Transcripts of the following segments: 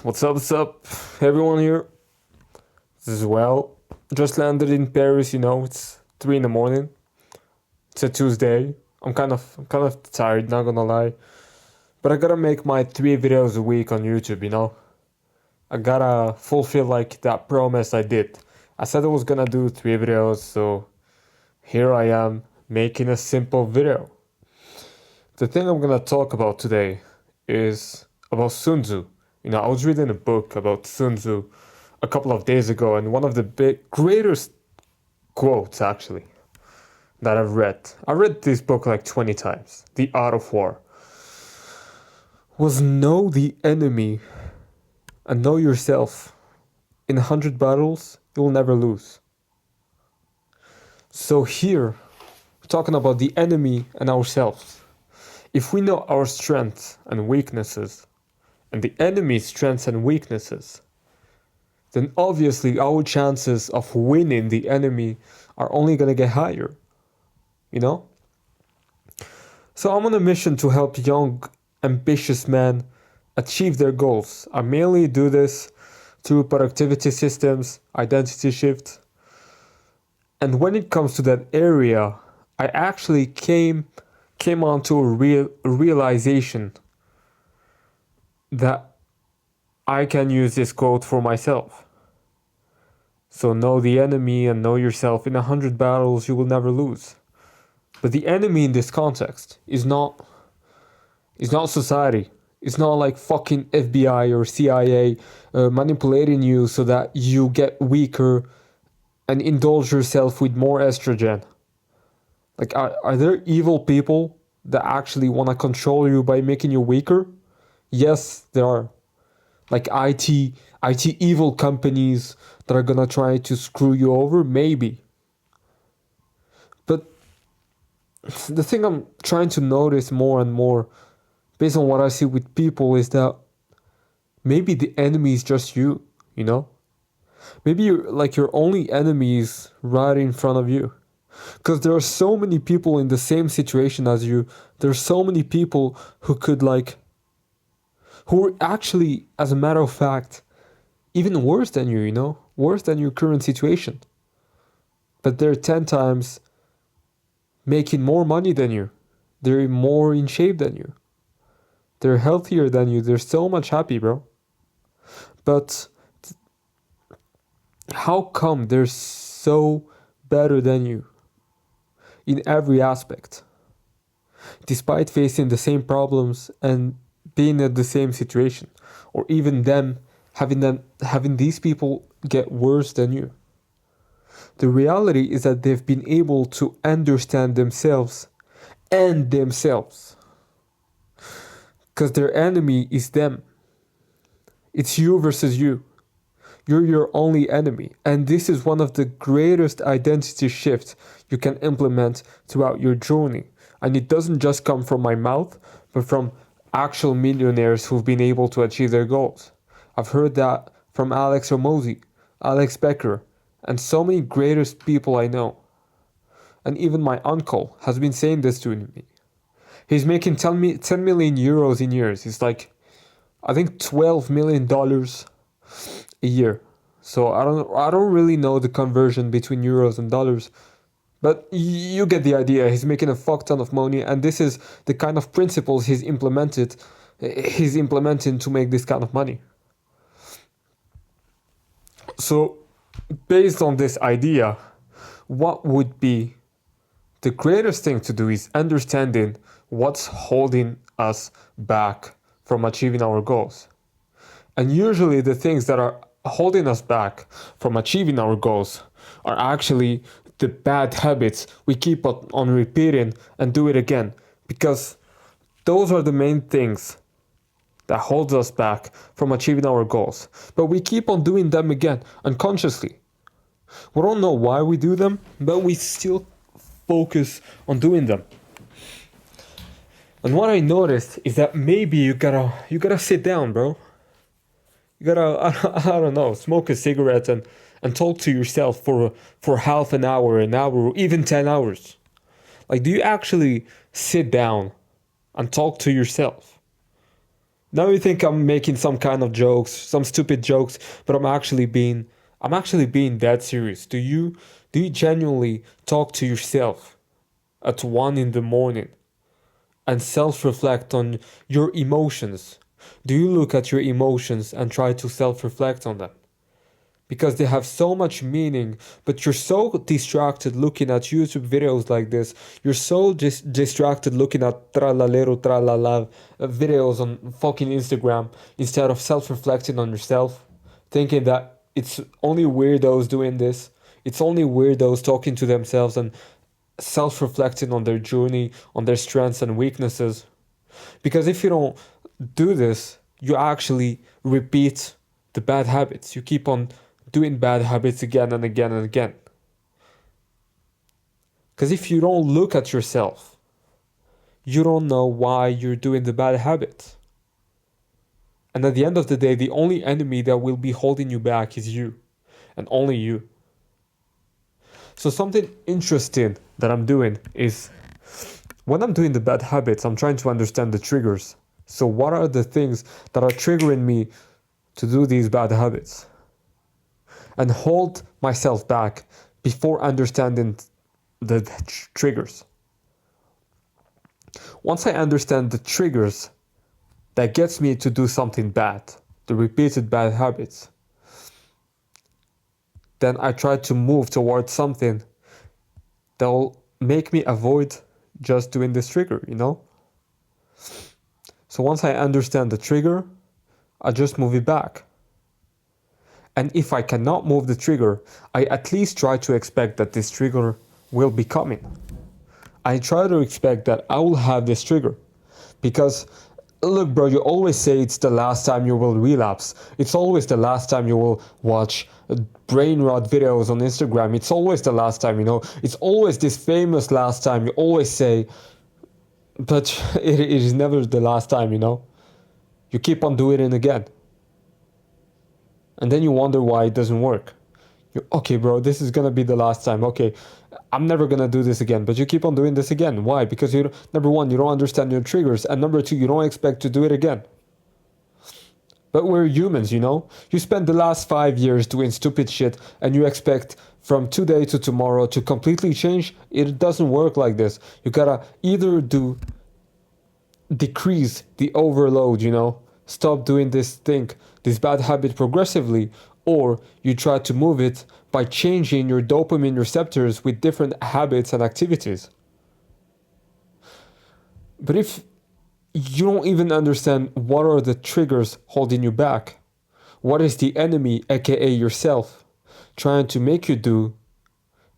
What's up, everyone here? This is well. Just landed in Paris, it's 3 in the morning. It's a Tuesday. I'm kind of tired, not gonna lie. But I gotta make my 3 videos a week on YouTube. I gotta fulfill that promise I did. I said I was gonna do 3 videos, so here I am making a simple video. The thing I'm gonna talk about today is about Sun Tzu. I was reading a book about Sun Tzu a couple of days ago, and one of the greatest quotes actually that I've read. I read this book like 20 times. The Art of War was know the enemy and know yourself. In 100 battles, you'll never lose. So here, talking about the enemy and ourselves. If we know our strengths and weaknesses, and the enemy's strengths and weaknesses, then obviously our chances of winning the enemy are only gonna get higher. So I'm on a mission to help young, ambitious men achieve their goals. I mainly do this through productivity systems, identity shift. And when it comes to that area, I actually came onto a realization that I can use this quote for myself. So know the enemy and know yourself. In 100 battles, you will never lose. But the enemy in this context is not society. It's not like fucking FBI or CIA manipulating you so that you get weaker and indulge yourself with more estrogen. Like, are there evil people that actually want to control you by making you weaker? Yes, there are. Like IT evil companies that are gonna try to screw you over, maybe. But the thing I'm trying to notice more and more, based on what I see with people, is that maybe the enemy is just you. Maybe your only enemy is right in front of you. Because there are so many people in the same situation as you. There are so many people who could who are actually, as a matter of fact, even worse than you, worse than your current situation. But they're 10 times making more money than you. They're more in shape than you. They're healthier than you. They're so much happy, bro. But how come they're so better than you in every aspect? Despite facing the same problems and being at the same situation, or even having these people get worse than you. The reality is that they've been able to understand themselves and themselves, because their enemy is them. It's you versus you. You're your only enemy, and this is one of the greatest identity shifts you can implement throughout your journey. And it doesn't just come from my mouth, but from actual millionaires who've been able to achieve their goals. I've heard that from Alex Hormozi, Alex Becker, and so many greatest people I know. And even my uncle has been saying this to me. He's making 10 million euros in years. It's like, I think $12 million a year. So I don't really know the conversion between euros and dollars. But you get the idea. He's making a fuck ton of money, and this is the kind of principles he's implementing to make this kind of money. So, based on this idea, what would be the greatest thing to do is understanding what's holding us back from achieving our goals. And usually the things that are holding us back from achieving our goals are actually the bad habits we keep on repeating and do it again, because those are the main things that holds us back from achieving our goals. But we keep on doing them again unconsciously. We don't know why we do them, but we still focus on doing them. And what I noticed is that maybe you gotta sit down, bro. You gotta, I don't know, smoke a cigarette and talk to yourself for half an hour, or even 10 hours. Like, do you actually sit down and talk to yourself? Now you think I'm making some kind of jokes, some stupid jokes, but I'm actually being that serious. Do you genuinely talk to yourself at 1 in the morning and self-reflect on your emotions? Do you look at your emotions and try to self-reflect on them? Because they have so much meaning, but you're so distracted looking at YouTube videos like this. You're so distracted looking at tralalero tralala videos on fucking Instagram instead of self-reflecting on yourself, thinking that it's only weirdos doing this. It's only weirdos talking to themselves and self-reflecting on their journey, on their strengths and weaknesses. Because if you don't do this, you actually repeat the bad habits. You keep on doing bad habits again and again and again. Because if you don't look at yourself, you don't know why you're doing the bad habits. And at the end of the day, the only enemy that will be holding you back is you, and only you. So something interesting that I'm doing is, when I'm doing the bad habits, I'm trying to understand the triggers. So what are the things that are triggering me to do these bad habits? And hold myself back before understanding the triggers. Once I understand the triggers that gets me to do something bad, the repeated bad habits, then I try to move towards something that will make me avoid just doing this trigger, you know? So once I understand the trigger, I just move it back. And if I cannot move the trigger, I at least try to expect that this trigger will be coming. I try to expect that I will have this trigger. Because, look, bro, you always say it's the last time you will relapse. It's always the last time you will watch brain rot videos on Instagram. It's always the last time, you know. It's always this famous last time you always say, but it is never the last time, you know. You keep on doing it again. And then you wonder why it doesn't work. Okay, bro, this is gonna be the last time. Okay, I'm never gonna do this again. But you keep on doing this again. Why? Because number one, you don't understand your triggers, and number two, you don't expect to do it again. But we're humans, you know? You spend the last 5 years doing stupid shit, and you expect from today to tomorrow to completely change? It doesn't work like this. You gotta either decrease the overload, you know? Stop doing this bad habit progressively, or you try to move it by changing your dopamine receptors with different habits and activities. But if you don't even understand what are the triggers holding you back, what is the enemy, aka yourself, trying to make you do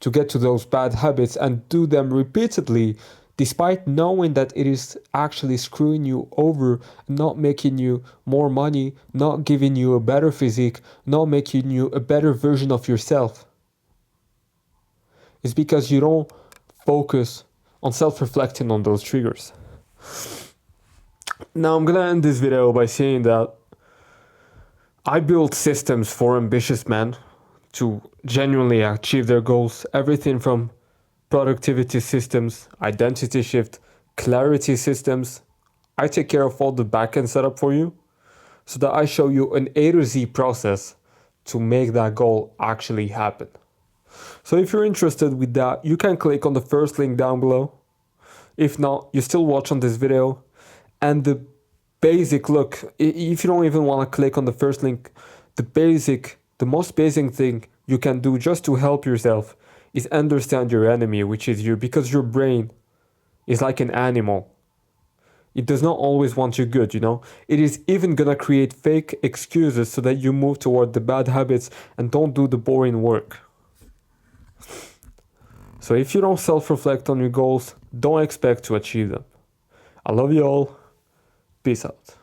to get to those bad habits and do them repeatedly, despite knowing that it is actually screwing you over, not making you more money, not giving you a better physique, not making you a better version of yourself. It's because you don't focus on self-reflecting on those triggers. Now I'm gonna end this video by saying that I build systems for ambitious men to genuinely achieve their goals. Everything from productivity systems, identity shift, clarity systems. I take care of all the backend setup for you so that I show you an A to Z process to make that goal actually happen. So if you're interested with that, you can click on the first link down below. If not, you still watch on this video. And the basic look, if you don't even want to click on the first link, the most basic thing you can do just to help yourself is understand your enemy, which is you, because your brain is like an animal. It does not always want you good, you know? It is even gonna create fake excuses so that you move toward the bad habits and don't do the boring work. So if you don't self-reflect on your goals, don't expect to achieve them. I love you all. Peace out.